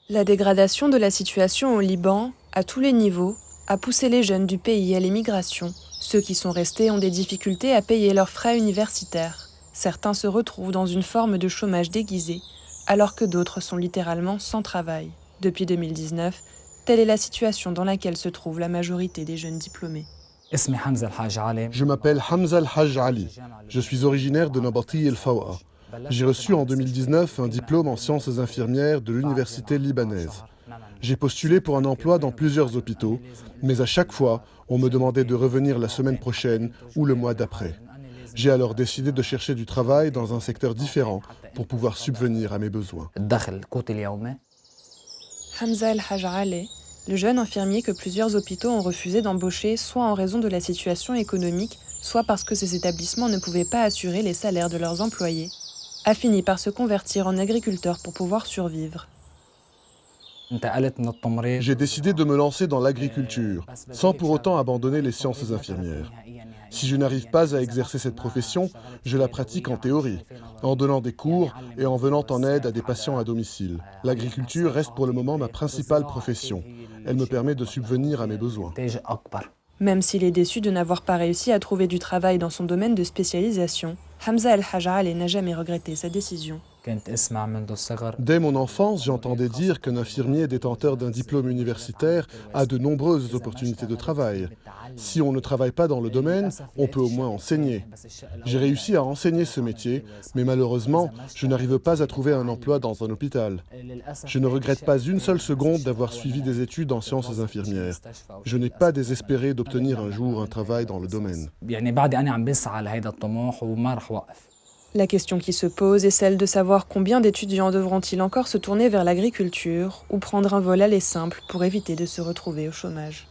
La dégradation de la situation au Liban, à tous les niveaux, a poussé les jeunes du pays à l'émigration. Ceux qui sont restés ont des difficultés à payer leurs frais universitaires. Certains se retrouvent dans une forme de chômage déguisé, alors que d'autres sont littéralement sans travail. Depuis 2019, telle est la situation dans laquelle se trouve la majorité des jeunes diplômés. Je m'appelle Hamza Al-Hajj Ali. Je suis originaire de Nabati El-Fawa. J'ai reçu en 2019 un diplôme en sciences infirmières de l'université libanaise. J'ai postulé pour un emploi dans plusieurs hôpitaux, mais à chaque fois, on me demandait de revenir la semaine prochaine ou le mois d'après. J'ai alors décidé de chercher du travail dans un secteur différent pour pouvoir subvenir à mes besoins. Hamza El-Hajj Ali, le jeune infirmier que plusieurs hôpitaux ont refusé d'embaucher soit en raison de la situation économique, soit parce que ces établissements ne pouvaient pas assurer les salaires de leurs employés, a fini par se convertir en agriculteur pour pouvoir survivre. J'ai décidé de me lancer dans l'agriculture, sans pour autant abandonner les sciences infirmières. Si je n'arrive pas à exercer cette profession, je la pratique en théorie, en donnant des cours et en venant en aide à des patients à domicile. L'agriculture reste pour le moment ma principale profession. Elle me permet de subvenir à mes besoins. Même s'il est déçu de n'avoir pas réussi à trouver du travail dans son domaine de spécialisation, Hamza El-Hajj Ali n'a jamais regretté sa décision. Dès mon enfance, j'entendais dire qu'un infirmier détenteur d'un diplôme universitaire a de nombreuses opportunités de travail. Si on ne travaille pas dans le domaine, on peut au moins enseigner. J'ai réussi à enseigner ce métier, mais malheureusement, je n'arrive pas à trouver un emploi dans un hôpital. Je ne regrette pas une seule seconde d'avoir suivi des études en sciences infirmières. Je n'ai pas désespéré d'obtenir un jour un travail dans le domaine. La question qui se pose est celle de savoir combien d'étudiants devront-ils encore se tourner vers l'agriculture ou prendre un vol aller simple pour éviter de se retrouver au chômage.